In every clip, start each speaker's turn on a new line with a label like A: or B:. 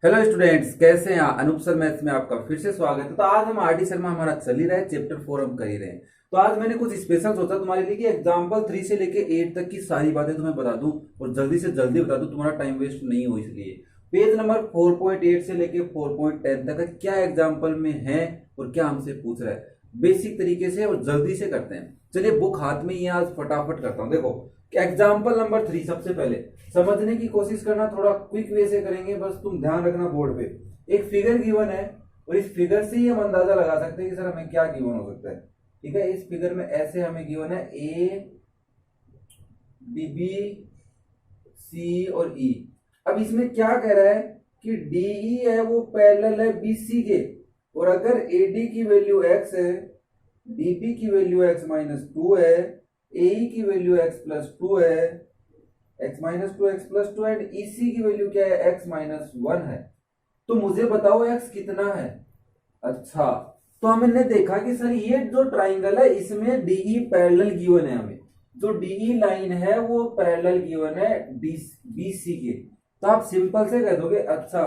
A: Hello students, कैसे हैं? Anoop sir maths में आपका फिर से स्वागत है। तो आज हम आर डी शर्मा हमारा चल ही रहा है, चैप्टर 4 हम कर ही रहे हैं। तो आज मैंने कुछ स्पेशल सोचा तुम्हारे लिए कि एग्जाम्पल 3 से लेके 8 तक की सारी बातें तुम्हें बता दूं और जल्दी से जल्दी बता दूं, तुम्हारा टाइम वेस्ट नहीं हो। इसलिए पेज नंबर 4.8 से लेके 4.10 तक का क्या एग्जाम्पल में है और क्या हमसे पूछ रहा है, बेसिक तरीके से और जल्दी से करते हैं। चलिए बुक हाथ में ही है, आज फटाफट करता हूँ। देखो एग्जाम्पल नंबर 3, सबसे पहले समझने की कोशिश करना, थोड़ा क्विक वे से करेंगे, बस तुम ध्यान रखना। बोर्ड पे एक फिगर गिवन है और इस फिगर से ही हम अंदाजा लगा सकते हैं कि सर हमें क्या गिवन हो सकता है। ठीक है, इस फिगर में ऐसे हमें गिवन है ए बी बी सी और ई। अब इसमें क्या कह रहा है कि डीई है वो पैरेलल है बीसी के, और अगर एडी की वैल्यू एक्स है, डीबी की वैल्यू एक्स माइनस टू है, एई की वैल्यू एक्स प्लस टू है, X minus to X plus to, and EC की वैल्यू क्या है, एक्स माइनस वन है। तो मुझे बताओ एक्स कितना है। अच्छा, तो हमने देखा कि सर ये जो ट्राइंगल है इसमें डीई पैरेलल गिवन है, हमें जो डीई लाइन है वो पैरेलल गिवन है बीसी के। तो आप सिंपल से कह दोगे अच्छा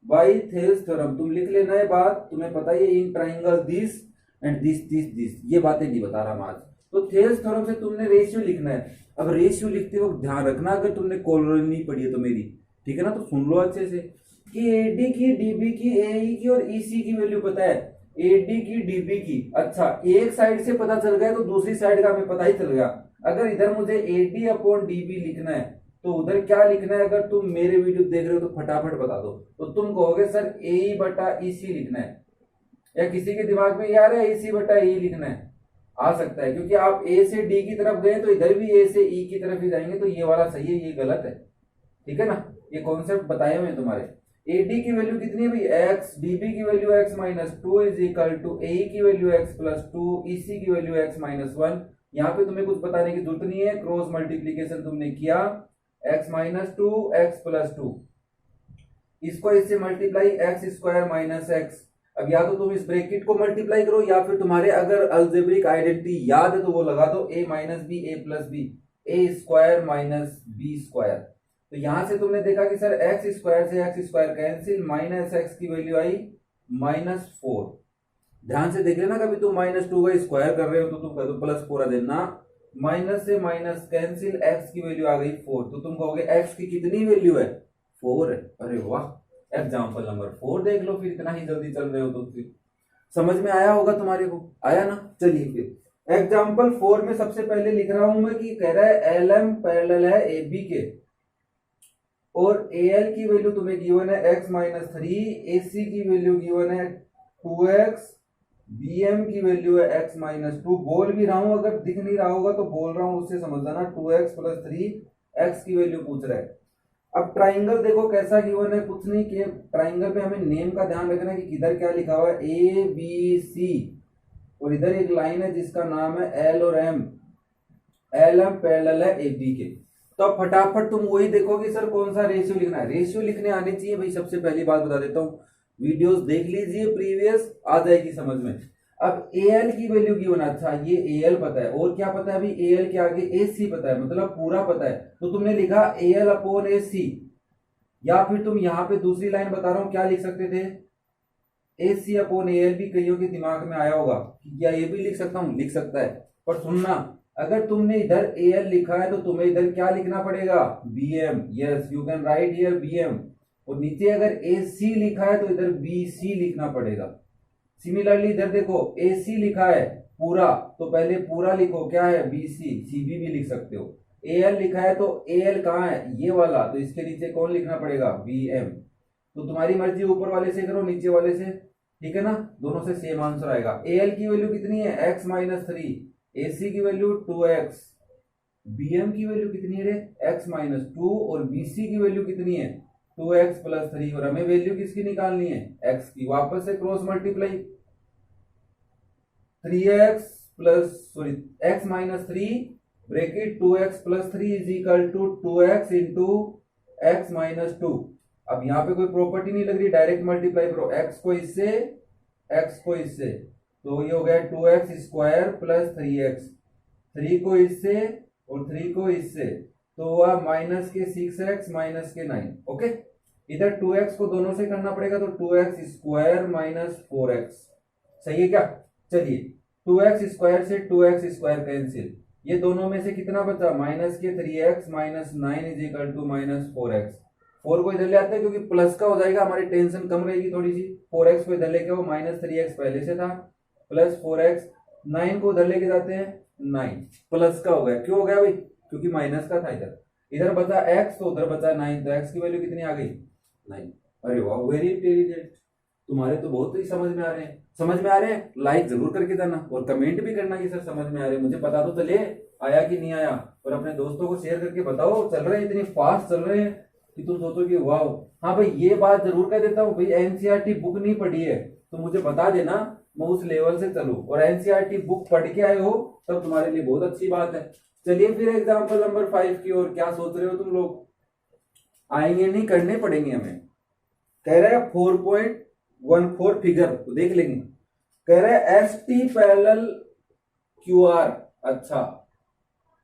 A: बाई थेल्स थ्योरम, तुम लिख लेना है बात, तुम्हें पता ही है in triangle this and this this this, ये बातें नहीं बता रहा मैं आज। तो थेल्स थ्योरम से तुमने रेशियो लिखना है। अब रेशियो लिखते वक्त ध्यान रखना, अगर तुमने कॉलोनी नहीं पढ़ी है तो मेरी, ठीक है ना, तो सुन लो अच्छे से कि एडी की, डीबी की, एई की और ईसी की वैल्यू पता है, एडी की, डीबी की। अच्छा, एक साइड से पता चल गया तो दूसरी साइड का हमें पता ही चल गया। अगर इधर मुझे एडी अपॉन डीबी लिखना है तो उधर क्या लिखना है, अगर तुम मेरे वीडियो देख रहे हो तो फटाफट बता दो। तो तुम कहोगे सर एई बटा ईसी लिखना है, या किसी के दिमाग में यार है ईसी बटा ई लिखना है, आ सकता है, क्योंकि आप ए से डी की तरफ गए तो इधर भी ए से ई की तरफ ही जाएंगे, तो ये वाला सही है, ये गलत है। ठीक है ना, ये कॉन्सेप्ट बताए हुए तुम्हारे। एडी की वैल्यू कितनी है भाई, एक्स, डीबी की value X minus two is equal to A की value X plus two, EC की वैल्यू एक्स माइनस वन। यहाँ पे तुम्हें कुछ बताने की जरूरत नहीं है, क्रॉस मल्टीप्लीकेशन तुमने किया, x minus to X plus to, इसको इससे multiply x square minus x. अब या तो तुम इस ब्रैकेट को मल्टीप्लाई करो, या फिर तुम्हारे अगर अलजेब्रिक आइडेंटिटी याद है तो वो लगा दो, ए माइनस बी ए प्लस बी, ए स्क्वायर माइनस बी स्क्वायर। तो यहां से तुमने देखा कि सर एक्स स्क्वायर से x square cancel, minus x की वैल्यू आई माइनस फोर। ध्यान से देख लेना, कभी तुम माइनस टू का स्क्वायर कर रहे हो तो तुम कह दो प्लस फोर आ देना, माइनस से माइनस कैंसिल, एक्स की वैल्यू आ गई फोर, तो तुम कहोगे एक्स की कितनी वैल्यू है, फोर है। अरे वाह, एग्जाम्पल नंबर 4 देख लो, फिर इतना ही जल्दी चल रहे हो तो फिर समझ में आया होगा तुम्हारे को, आया ना। चलिए फिर एग्जाम्पल 4 में सबसे पहले लिख रहा हूं मैं कि कह रहा है एल एम पैरेलल है ए बी के, और ए एल की वैल्यू तुम्हें गिवन है X minus three, A C की वैल्यू गिवन है टू एक्स, बी एम की वैल्यू है एक्स माइनस टू। बोल भी रहा हूं, अगर दिख नहीं रहा होगा तो बोल रहा हूं, उससे समझ जाना, two X plus three, X की वैल्यू पूछ रहा है। अब ट्राइंगल देखो कैसा गिवन है, कुछ नहीं कि ट्राइंगल पे हमें नेम का ध्यान रखना है कि किधर क्या लिखा हुआ है, ए बी सी, और इधर एक लाइन है जिसका नाम है एल और एम, एल एम पैरेलल है ए बी के। तो अब फटाफट तुम वही देखो कि सर कौन सा रेशियो लिखना है। रेशियो लिखने आने चाहिए भाई, सबसे पहली बात बता देता हूँ, वीडियोस देख लीजिए प्रीवियस, आ जाएगी समझ में। अब ए एल की वैल्यू गिवन, अच्छा ये ए एल पता है, और क्या पता है अभी, ए एल के आगे ए सी पता है, मतलब पूरा पता है। तो तुमने लिखा ए एल अपॉन ए सी, या फिर तुम यहां पे दूसरी लाइन बता रहा हूं क्या लिख सकते थे, ए सी अपॉन ए एल। भी कईयों के दिमाग में आया होगा कि क्या ये भी लिख सकता हूं, लिख सकता है, पर सुनना, अगर तुमने इधर ए एल लिखा है तो तुम्हें इधर क्या लिखना पड़ेगा, B M. Yes, you can write here B M, और नीचे अगर ए सी लिखा है तो इधर बी सी लिखना पड़ेगा। सिमिलरली इधर देखो ए सी लिखा है पूरा, तो पहले पूरा लिखो, क्या है, बी सी, सी बी भी लिख सकते हो। ए एल लिखा है तो ए एल कहाँ है, ये वाला, तो इसके नीचे कौन लिखना पड़ेगा, बी एम। तो तुम्हारी मर्जी, ऊपर वाले से करो नीचे वाले से, ठीक है ना, दोनों से सेम आंसर आएगा। ए एल की वैल्यू कितनी है, X minus three, A C की value two X, B M की वैल्यू कितनी है रे, एक्स माइनस टू, और बी सी की वैल्यू कितनी है, टू एक्स प्लस थ्री, और हमें वैल्यू किसकी निकालनी है, एक्स की। वापस से cross multiply, three X plus, sorry, X minus three bracket two X plus three is equal to two X into X minus two. अब यहाँ पे कोई प्रॉपर्टी नहीं लग रही, डायरेक्ट मल्टीप्लाई करो, एक्स को इससे, एक्स को इससे, तो ये हो गया two X square plus three X, three को इससे और थ्री को इससे, तो हुआ माइनस के सिक्स एक्स माइनस के नाइन। ओके, इधर 2x को दोनों से करना पड़ेगा, तो 2x स्क्वायर माइनस 4x, सही है क्या? चलिए 2x स्क्वायर से 2x स्क्वायर कैंसिल, ये दोनों में से कितना बचा, माइनस के 3x minus 9 is equal to minus 4x। 4 को इधर ले आते हैं क्योंकि प्लस का हो जाएगा, हमारी टेंशन कम रहेगी थोड़ी सी। 4x को इधर लेके वो माइनस 3x पहले से था प्लस 4x, 9 को उधर लेके जाते हैं 9 प्लस का हो गया, क्यों हो गया भाई, क्योंकि माइनस का था इधर। इधर बचा x तो उधर बचा 9, तो x की वैल्यू कितनी आ गई, 9। अरे वाह, वेरी इंटेलिजेंट, तुम्हारे तो बहुत ही समझ में आ रहे हैं। समझ में आ रहे हैं, लाइक जरूर करके जाना और कमेंट भी करना कि सर समझ में आ रहे हैं, मुझे पता तो चले आया कि नहीं आया। और अपने दोस्तों को शेयर करके बताओ, चल रहे हैं इतनी फास्ट चल रहे हैं कि तुम सोचो कि वाह। हाँ भाई, ये बात जरूर कह देता हूँ भाई, एनसीईआरटी बुक नहीं पढ़ी है तो मुझे बता देना, मैं उस लेवल से चलूं, और एनसीईआरटी बुक पढ़ के आए हो तब तुम्हारे लिए बहुत अच्छी बात है। चलिए फिर एग्जाम्पल नंबर 5 की ओर, क्या सोच रहे हो तुम लोग, आएंगे नहीं, करने पड़ेंगे हमें। कह रहा है 4.14 फिगर, तो देख लेंगे। कह रहा है S T parallel Q R, अच्छा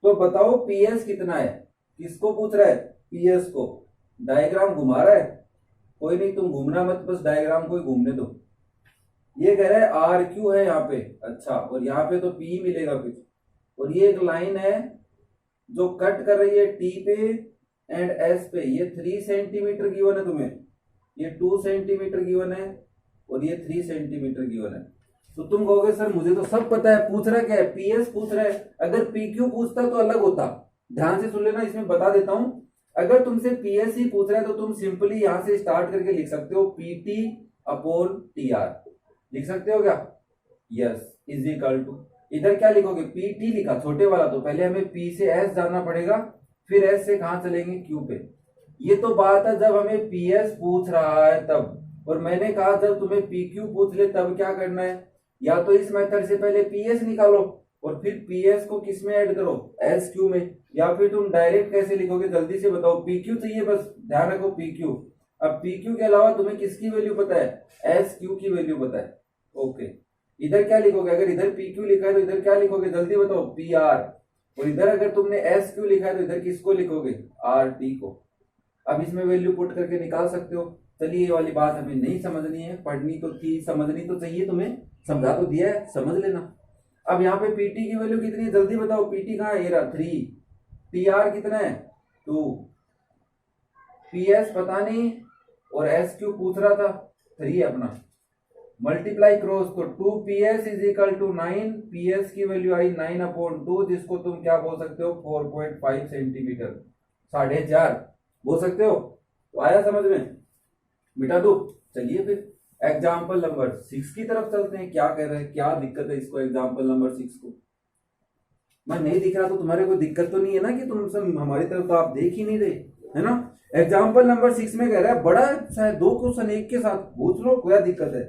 A: तो बताओ पीएस कितना है, किसको पूछ रहा है, पीएस को। डायग्राम घुमा रहा है, कोई नहीं तुम घूमना मत, बस डायग्राम को ही घूमने दो। ये कह रहा है आर क्यू है यहाँ पे, अच्छा, और यहाँ पे तो पी मिलेगा फिर। और ये एक लाइन है जो कट कर रही है टी पे एंड एस पे, ये 3 सेंटीमीटर गिवन है तुम्हें, ये 2 सेंटीमीटर गिवन है और ये 3 सेंटीमीटर गिवन है। तो तुम कहोगे सर मुझे तो सब पता है, पूछ रहा क्या है, पीएस पूछ रहा है। अगर पीक्यू पूछता तो अलग होता, ध्यान से सुन लेना, इसमें बता देता हूं। अगर तुमसे पीएस ही पूछ रहा है तो तुम सिंपली यहां से स्टार्ट करके लिख सकते हो पीटी अपॉन टीआर, लिख सकते हो क्या, यस, इज इक्वल टू, इधर क्या लिखोगे, पीटी लिखा छोटे वाला, तो पहले हमें पी से एस जाना पड़ेगा, फिर एस से कहां चलेंगे, क्यू पे। ये तो बात है जब हमें पीएस पूछ रहा है तब, और मैंने कहा जब तुम्हें पीक्यू पूछ ले तब क्या करना है, या तो इस मेथड से पहले पीएस निकालो और फिर पीएस को किस में ऐड करो, एस क्यू में, या फिर तुम डायरेक्ट कैसे लिखोगे, जल्दी से बताओ। पीक्यू चाहिए, बस ध्यान रखो पीक्यू। अब पीक्यू के अलावा तुम्हें किसकी वैल्यू पता है, एस क्यू की वैल्यू पता है, ओके। इधर क्या लिखोगे, अगर इधर पीक्यू लिखा है तो इधर क्या लिखोगे, जल्दी बताओ, पी आर। और इधर अगर तुमने एस क्यू लिखा है तो इधर किसको लिखोगे, आर टी को। अब इसमें वैल्यू पुट करके निकाल सकते हो। चलिए ये वाली बात हमें नहीं समझनी है, पढ़नी तो थी, समझनी तो चाहिए, तुम्हें समझा तो दिया है, समझ लेना। अब यहाँ पे पीटी की वैल्यू कितनी है, जल्दी बताओ, पीटी कहाँ है, ये रहा 3, टीआर कितना है 2, पीएस पता नहीं, और एस क्यू पूछ रहा था 3 है अपना, मल्टीप्लाई क्रॉस, तो 2 PS is equal to 9, PS की वैल्यू आई 9/2, जिसको तुम क्या बोल सकते हो, 4.5 सेंटीमीटर, 4.5 बोल सकते हो। तो आया समझ में, मिटा दो। चलिए फिर एग्जाम्पल नंबर 6 की तरफ चलते हैं, क्या कह रहे हैं, क्या दिक्कत है इसको, एग्जाम्पल नंबर 6 को। मैं नहीं दिख रहा तो तुम्हारे कोई दिक्कत तो नहीं है ना, कि तुम सब हमारी तरफ तो आप देख ही नहीं रहे, है ना। एग्जाम्पल नंबर 6 में कह रहा है, बड़ा अच्छा है, 2 क्वेश्चन एक के साथ पूछ लो, क्या दिक्कत है।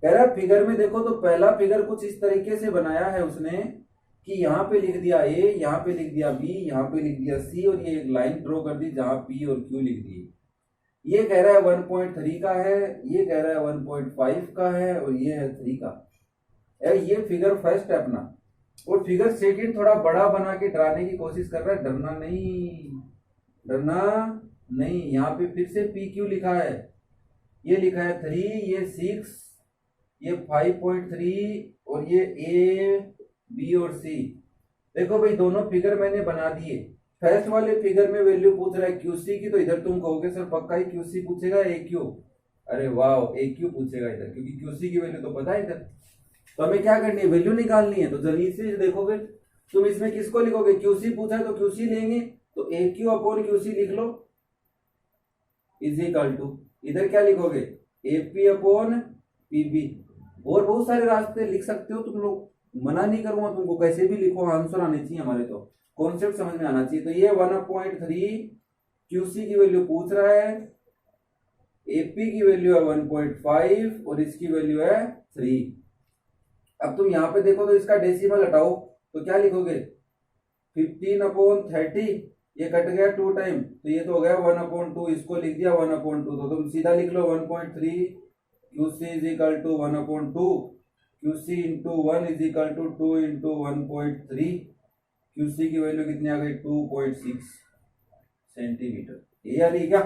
A: कह रहा है फिगर में देखो, तो पहला फिगर कुछ इस तरीके से बनाया है उसने कि यहाँ पे लिख दिया ए, यहाँ पे लिख दिया बी, यहाँ पे लिख दिया सी, और ये एक लाइन ड्रॉ कर दी जहां पी और क्यू लिख दिए। ये कह रहा है 1.3 का है, ये कह रहा है 1.5 का है, और ये है 3 का। ये फिगर फर्स्ट है अपना, और फिगर सेकंड थोड़ा बड़ा बना के डराने की कोशिश कर रहा है, डरना नहीं, डरना नहीं। यहाँ पे फिर से पी क्यू लिखा है, ये लिखा है 3, ये 6, ये 5.3, और ये ए बी और सी। देखो भाई दोनों फिगर मैंने बना दिए। फर्स्ट वाले फिगर में वैल्यू पूछ रहा है क्यूसी की, तो इधर तुम कहोगे सर पक्का ही क्यूसी पूछेगा, ए क्यू, अरे वाह ए क्यू पूछेगा इधर, क्योंकि क्यूसी की वैल्यू तो पता है इधर। तो हमें क्या करनी है, वैल्यू निकालनी है। तो जल्दी से देखोगे तुम, इसमें किसको लिखोगे, क्यूसी पूछा है तो क्यूसी लेंगे, तो ए क्यू अपॉन क्यूसी लिख लो, इज इक्वल टू, इधर क्या लिखोगे, एपी अपॉन पीबी। और बहुत सारे रास्ते लिख सकते हो तुम लोग, मना नहीं करूंगा तुमको, कैसे भी लिखो, आंसर आने चाहिए हमारे, तो कॉन्सेप्ट समझ में आना चाहिए। तो ये 1.3 क्यूसी की वैल्यू पूछ रहा है, एपी की वैल्यू है 1.5 और इसकी वैल्यू है 3। अब तुम यहाँ पे देखो तो इसका डेसिमल हटाओ, तो क्या लिखोगे, 15/30, ये कट गया 2 टाइम, तो ये तो हो गया 1/2, इसको लिख दिया 1/2, तो तुम सीधा लिख लो 1.3 QC is equal to 1/2, QC into 1 is equal to 2 into 1.3, QC की वैल्यू कितनी आ गई, 2.6 सेंटीमीटर। ये आ रही क्या,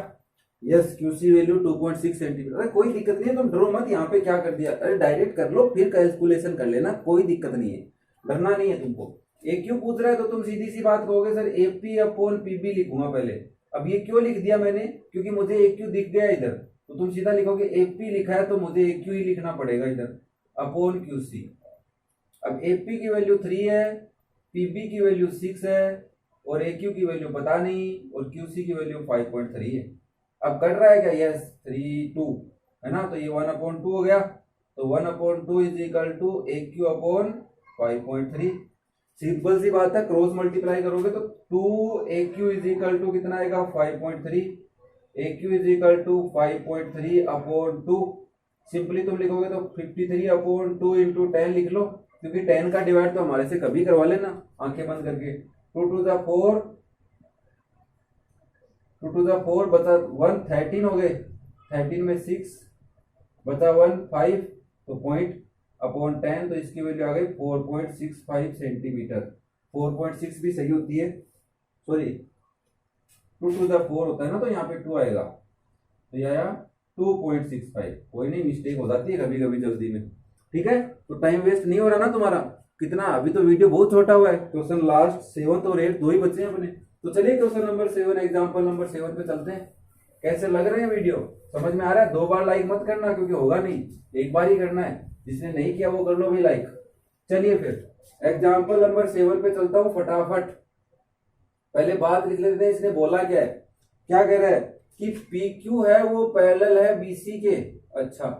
A: यस, क्यूसी वैल्यू 2.6 सेंटीमीटर। अरे कोई दिक्कत नहीं है, तुम डरो मत। यहाँ पे क्या कर दिया, अरे डायरेक्ट कर लो, फिर कैलकुलेशन कर लेना, कोई दिक्कत नहीं है, डरना नहीं है तुमको। ए क्यू पूछ रहा है तो तुम सीधी सी बात कहोगे सर एपी अपॉन पीबी लिखूंगा पहले। अब ये क्यों लिख दिया मैंने, क्योंकि मुझे ए क्यू दिख गया इधर, तो तुम सीधा लिखोगे एपी लिखा है तो मुझे ए क्यू ही लिखना पड़ेगा इधर, अपॉन क्यूसी। अब एपी की वैल्यू 3 है, पीबी की वैल्यू 6 है, और ए क्यू की वैल्यू पता नहीं, और क्यूसी की वैल्यू 5.3 है। अब कट रहा है क्या, यस 3 2 है ना, तो ये 1/2 हो गया, तो 1/2 is equal to A Q upon 5.3। Simple सी बात है, क्रॉस मल्टीप्लाई करोगे तो 2 A Q is equal to कितना आएगा 5.3, A Q is equal to 5.3 upon 2। Simply तुम लिखोगे तो 53/2 इंटू 10 लिख लो, क्योंकि 10 का डिवाइड तो हमारे से कभी करवा लेना आंखें बंद करके। 2 टू द 4, 2 टू द 4 बचा 1, 13 हो गए, 13 में 6 बचा 1 5, तो पॉइंट अपॉन 10, तो इसकी वैल्यू आ गई 4.65 सेंटीमीटर। 4.6 भी सही होती है, सॉरी 2 टू द 4 होता है ना, तो यहाँ पे 2 आएगा, तो ये आया 2.65। कोई नहीं, मिस्टेक हो जाती है कभी कभी जल्दी में, ठीक है। तो टाइम वेस्ट नहीं हो रहा ना तुम्हारा कितना, अभी तो वीडियो बहुत छोटा हुआ है। क्वेश्चन लास्ट 7 और 8 दो ही बचे हैं अपने। तो चलिए क्वेश्चन नंबर 7, एग्जाम्पल नंबर 7 पे चलते हैं। कैसे लग रहे हैं वीडियो, समझ में आ रहा है? 2 बार लाइक मत करना, क्योंकि होगा नहीं, एक बार ही करना है। जिसने नहीं किया वो कर लो भी लाइक। चलिए फिर एग्जाम्पल नंबर 7 पे चलता हूं फटाफट। पहले बात लिख लेते हैं, इसने बोला क्या है, क्या कह रहा है कि पी क्यू है वो पैरेलल है बीसी के, अच्छा,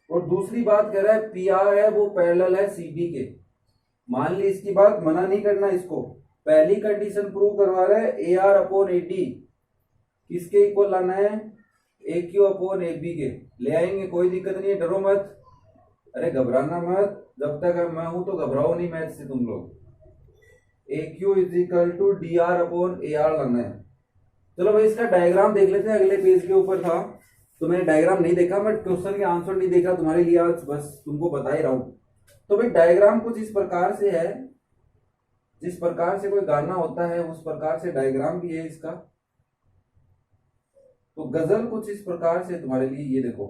A: और दूसरी बात कह रहा है पी आर है वो पैरेलल है सीडी के। मान ली इसकी बात, मना नहीं करना इसको। पहली कंडीशन प्रूव करवा रहा है A R upon A D किसके इक्वल लाना है, ए क्यू अपॉन ए बी के। ले आएंगे, कोई दिक्कत नहीं है, डरो मत, अरे घबराना मत, जब तक मैं हूं तो घबराओ नहीं मैथ से तुम लोग। A Q is equal to D R upon A R लाना है। चलो भाई इसका डायग्राम देख लेते हैं, अगले पेज के ऊपर था तो मैंने डायग्राम नहीं देखा, बट क्वेश्चन के आंसर नहीं देखा तुम्हारे लिए, आज बस तुमको बता ही रहा हूं। तो भाई डायग्राम कुछ इस प्रकार से है, जिस प्रकार से कोई गाना होता है उस प्रकार से डायग्राम भी है इसका। तो गजल कुछ इस प्रकार से तुम्हारे लिए, ये देखो।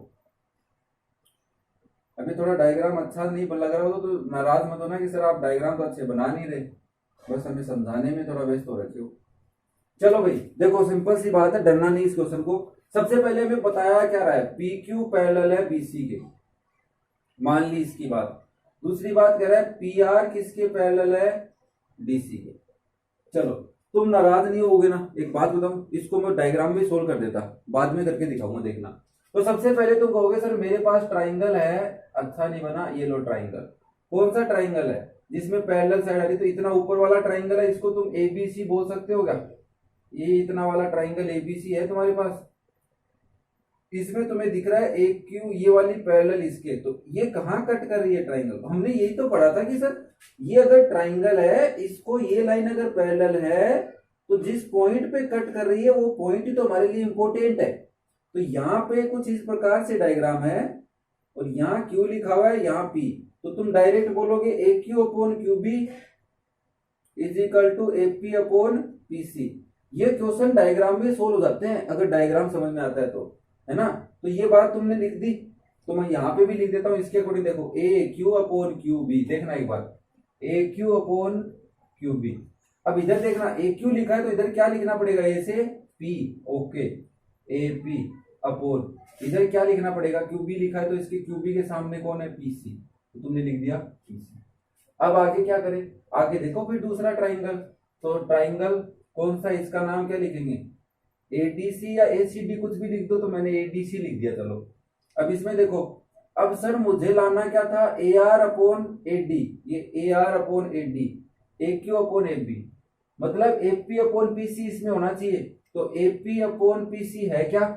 A: अभी थोड़ा डायग्राम अच्छा नहीं लग रहा हो तो नाराज मत होना कि सर आप डायग्राम तो अच्छे बना नहीं रहे, बस हमें समझाने में थोड़ा व्यस्त हो रखे हो। चलो भाई देखो, सिंपल सी बात है, डरना नहीं इस क्वेश्चन को। सबसे पहले हमें बताया क्या रहा है, पी क्यू पैरेलल है बीसी के, मान ली इसकी बात। दूसरी बात कह रहा है पी आर किसके पैरेलल है, डीसी के। चलो तुम नाराज नहीं होगे ना, एक बात बताऊं, इसको मैं डायग्राम में सोल्व कर देता, बाद में करके दिखाऊंगा, देखना। तो सबसे पहले तुम कहोगे सर मेरे पास ट्राइंगल है, अच्छा नहीं बना, ये लो ट्राइंगल। कौन सा ट्राइंगल है, जिसमें पैरेलल साइड आ रही, तो इतना ऊपर वाला ट्राइंगल है, इसको तुम एबीसी बोल सकते हो क्या? ये इतना वाला ट्राइंगल एबीसी है तुम्हारे पास, इसमें तुम्हें दिख रहा है एक क्यू, ये वाली पैरेलल इसके, तो ये कहाँ कट कर रही है ट्राइंगल? हमने यही तो पढ़ा था कि सर ये अगर ट्राइंगल है, इसको ये लाइन अगर पैरेलल है तो जिस पॉइंट पे कट कर रही है वो पॉइंट ही तो हमारे लिए इंपॉर्टेंट है। तो यहाँ पे कुछ इस प्रकार से डायग्राम है, और यहाँ क्यू लिखा हुआ है, यहाँ पी, तो तुम डायरेक्ट बोलोगे A Q upon Q B is equal to A P upon P C. ये क्वेश्चन डायग्राम में सोल्व हो जाते हैं अगर डायग्राम समझ में आता है तो, है ना। तो ये बात तुमने लिख दी, तो मैं यहाँ पे भी लिख देता हूँ इसके अकॉर्डिंग। देखो ए क्यू अपॉन क्यू बी, देखना एक बार, ए क्यू अपॉन क्यू बी। अब इधर देखना, ए क्यू लिखा है तो इधर क्या लिखना पड़ेगा, ए से पी, ओके, ए पी अपॉन, इधर क्या लिखना पड़ेगा, क्यू बी लिखा है तो इसके क्यू बी के सामने कौन है, पी सी, तो तुमने लिख दिया पी सी। अब आगे क्या करें, आगे देखो फिर दूसरा ट्राइंगल, तो ट्राइंगल कौन सा, इसका नाम क्या लिखेंगे, एडीसी या एसीडी, कुछ भी लिख दो, तो मैंने एडीसी लिख दिया। चलो अब इसमें देखो, अब सर मुझे लाना क्या था, A R upon A D, ये A R upon A D, A Q upon A B, मतलब एपी अपॉन पीसी इसमें होना चाहिए। तो एपी अपॉन पीसी है क्या,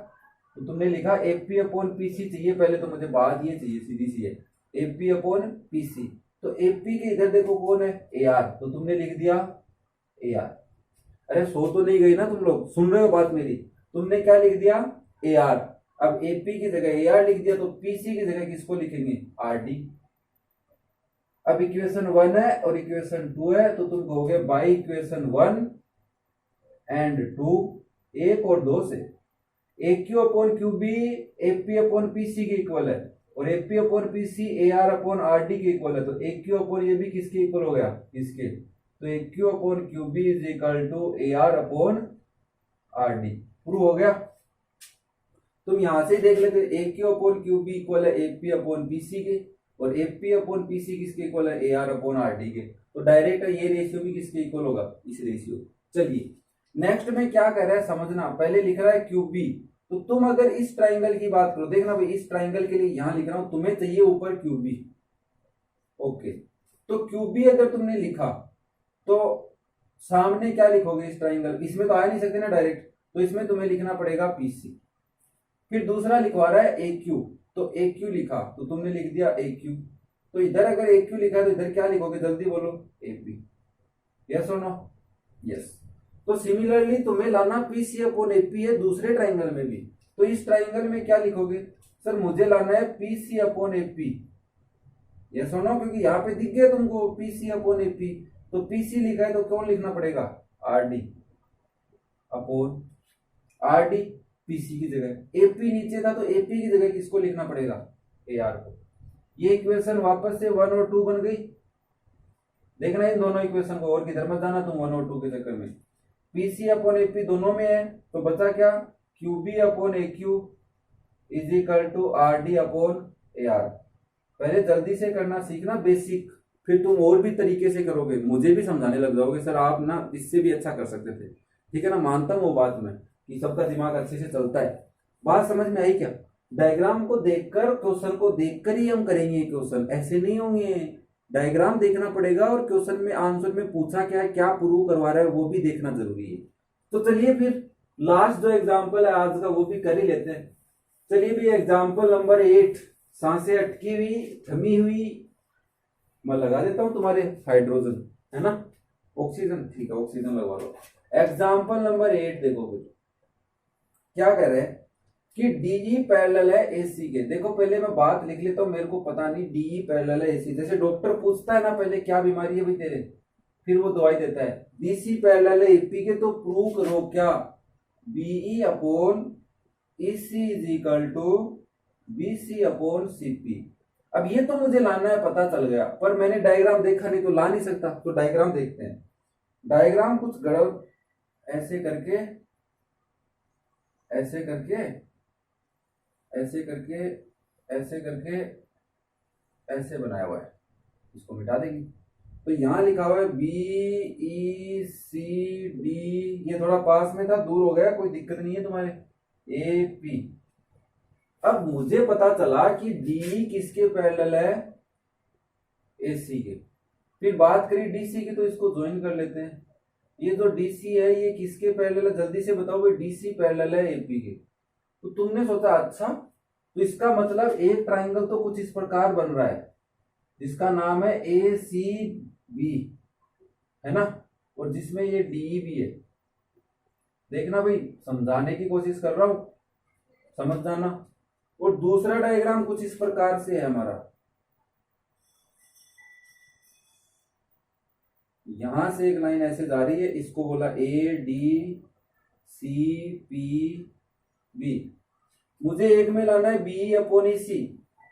A: तो तुमने लिखा एपी अपॉन पीसी चाहिए, पहले तो मुझे बात ये चाहिए, सीधी सी है, एपी अपॉन पीसी। तो एपी के इधर देखो कौन है, ए आर, तो तुमने लिख दिया ए आर। अरे सो तो नहीं गई ना तुम लोग, सुन रहे हो बात मेरी? तुमने क्या लिख दिया, ए आर। अब एपी की जगह ए आर लिख दिया, तो पीसी की जगह किसको लिखेंगे, आर डी। अब इक्वेशन 1 है और इक्वेशन 2 है, तो तुम कहोगे बाई इक्वेशन 1 एंड 2, 1 और 2 से A Q upon Q B A P upon P C के इक्वल है, और A P upon P C A R upon R D के इक्वल है। तो ए क्यू अपॉन ये भी किसके इक्वल हो गया, इसके। तो A Q upon Q B is equal to A R upon R D. Prove हो गया। तुम यहां से देख लेते, A Q upon Q B equal है A P upon P C के, और A P upon P C किसके इक्वल है, A R upon R D के। तो डायरेक्ट ये रेशियो भी किसके इक्वल होगा, इस रेशियो। चलिए नेक्स्ट में क्या कर रहा है समझना, पहले लिख रहा है क्यूब बी। तो तुम अगर इस ट्राइंगल की बात करो, देखना भाई इस ट्राइंगल के लिए यहां लिख रहा हूं, तुम्हें चाहिए ऊपर क्यूब बी। ओके, तो क्यूब बी अगर तुमने लिखा तो सामने क्या लिखोगे इस ट्राइंगल, इसमें तो आ नहीं सकते ना डायरेक्ट, तो इसमें तुम्हें लिखना पड़ेगा पीसी। फिर दूसरा लिखवा रहा है ए क्यू, तो ए क्यू लिखा तो तुमने लिख दिया ए क्यू। तो इधर अगर ए क्यू लिखा है तो इधर क्या लिखोगे, जल्दी बोलो, ए पी। यस और नो, यस। तो सिमिलरली तुम्हें लाना पीसी अपॉन एपी है दूसरे ट्राइंगल में भी। तो इस ट्राइंगल में क्या लिखोगे, सर मुझे लाना है पीसी अपॉन एपी। यस और नो, क्योंकि यहाँ पे दिख गया तुमको पीसी अपॉन एपी, तो पीसी लिखा है तो कौन लिखना पड़ेगा, are D upon R D, PC की जगह। एपी नीचे था तो एपी की जगह किसको लिखना पड़ेगा, ए आर को। ये इक्वेशन वापस से 1 और 2 बन गई। देखना इन दोनों इक्वेशन को, और किधर मत जाना तुम 1 और 2 के चक्कर में। पीसी अपॉन एपी दोनों में है, तो बचा क्या, QB upon A Q is equal to R D upon A R. पहले जल्दी से करना सीखना बेसिक, फिर तुम और भी तरीके से करोगे, मुझे भी समझाने लग जाओगे, सर आप ना इससे भी अच्छा कर सकते थे। ठीक है ना, मानता हूँ वो बात में कि सबका दिमाग अच्छे से चलता है। बात समझ में आई क्या? डायग्राम को देखकर, क्वेश्चन को देखकर ही हम करेंगे क्वेश्चन, ऐसे नहीं होंगे। डायग्राम देखना पड़ेगा और क्वेश्चन में आंसर में पूछा क्या है, क्या प्रूव करवा रहा है वो भी देखना जरूरी है। तो चलिए फिर लास्ट जो एग्जाम्पल है आज का वो भी कर ही लेते हैं। चलिए भी एग्जाम्पल नंबर 8, सांसें अटकी हुई थमी हुई, मैं लगा देता हूं तुम्हारे हाइड्रोजन, है ना, ऑक्सीजन, ठीक है ऑक्सीजन लगवा लो। एग्जाम्पल नंबर 8 देखो फिर क्या कह रहे हैं कि डीई पैरेलल है एसी के। देखो पहले मैं बात लिख लेता हूं, मेरे को पता नहीं डीई पैरेलल है एसी, जैसे डॉक्टर पूछता है ना पहले क्या बीमारी है भाई तेरे, फिर वो दवाई देता है। डीसी पैरेलल है एपी के, तो प्रूव करो क्या, BE upon EC is equal to BC upon CP. अब ये तो मुझे लाना है, पता चल गया, पर मैंने डायग्राम देखा नहीं तो ला नहीं सकता। तो डायग्राम देखते हैं। डायग्राम कुछ गड़बड़, ऐसे करके ऐसे करके ऐसे करके ऐसे करके ऐसे बनाया हुआ है, इसको मिटा देंगे। तो यहां लिखा हुआ है बी ई सी डी, ये थोड़ा पास में था, दूर हो गया, कोई दिक्कत नहीं है तुम्हारे, ए पी। अब मुझे पता चला कि डी किसके पैरेलल है, एसी के। फिर बात करी डीसी की, तो इसको ज्वाइन कर लेते हैं। ये जो डीसी है ये किसके पैरेलल है, जल्दी से बताओ भाई, डीसी पैरेलल है एपी के। तो तुमने सोचा अच्छा, तो इसका मतलब एक ट्राइंगल तो कुछ इस प्रकार बन रहा है जिसका नाम है ए सी बी, है ना, और जिसमें ये डी भी है। देखना भाई, समझाने की कोशिश कर रहा हूं, समझ जाना। और दूसरा डायग्राम कुछ इस प्रकार से है हमारा, यहां से एक लाइन ऐसे जा रही है, इसको बोला A D C P B. मुझे एक में लाना है बी अपॉन ईसी,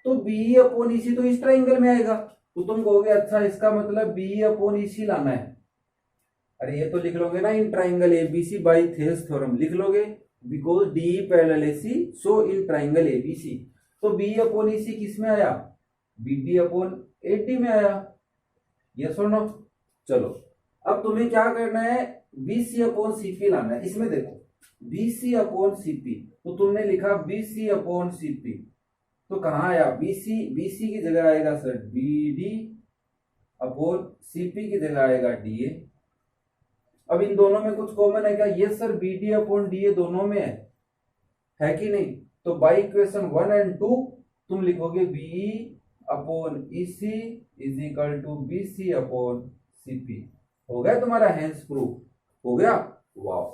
A: तो बी अपॉन ईसी तो इस ट्राइंगल में आएगा। तो तुम कहोगे अच्छा इसका मतलब बी अपॉन ईसी लाना है। अरे ये तो लिख लोगे ना in triangle ABC by Thales theorem, लिख लोगे, because D parallel AC so in triangle ABC. तो बी अपॉन ईसी किस में आया, बी डी अपॉन एडी में आया। यस और नो? चलो अब तुम्हें क्या करना है, बीसी अपॉन सीपी लाना है। इसमें देखो बीसी अपॉन सीपी, तो तुमने लिखा बीसी अपॉन सीपी, तो कहां आया, बीसी, बीसी की जगह आएगा सर बीडी अपॉन सीपी की जगह आएगा डीए। अब इन दोनों में कुछ कॉमन है क्या, ये सर बीडी अपॉन डीए दोनों में है कि नहीं। तो बाई इक्वेशन 1 और 2 तुम लिखोगे BE upon EC is equal to BC upon CP. हो गया तुम्हारा हैंस प्रूफ, हो गया, वाह।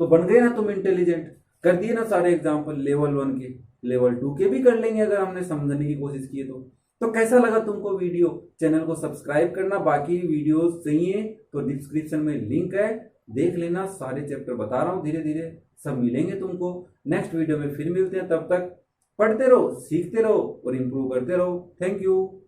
A: तो बन गए ना तुम इंटेलिजेंट, कर दिए ना सारे एग्जाम्पल, लेवल 1 के, लेवल 2 के भी कर लेंगे अगर हमने समझने की कोशिश की तो कैसा लगा तुमको वीडियो? चैनल को सब्सक्राइब करना, बाकी वीडियोस चाहिए तो डिस्क्रिप्शन में लिंक है, देख लेना, सारे चैप्टर बता रहा हूँ धीरे धीरे, सब मिलेंगे तुमको। नेक्स्ट वीडियो में फिर मिलते हैं, तब तक पढ़ते रहो, सीखते रहो और इम्प्रूव करते रहो। Thank you.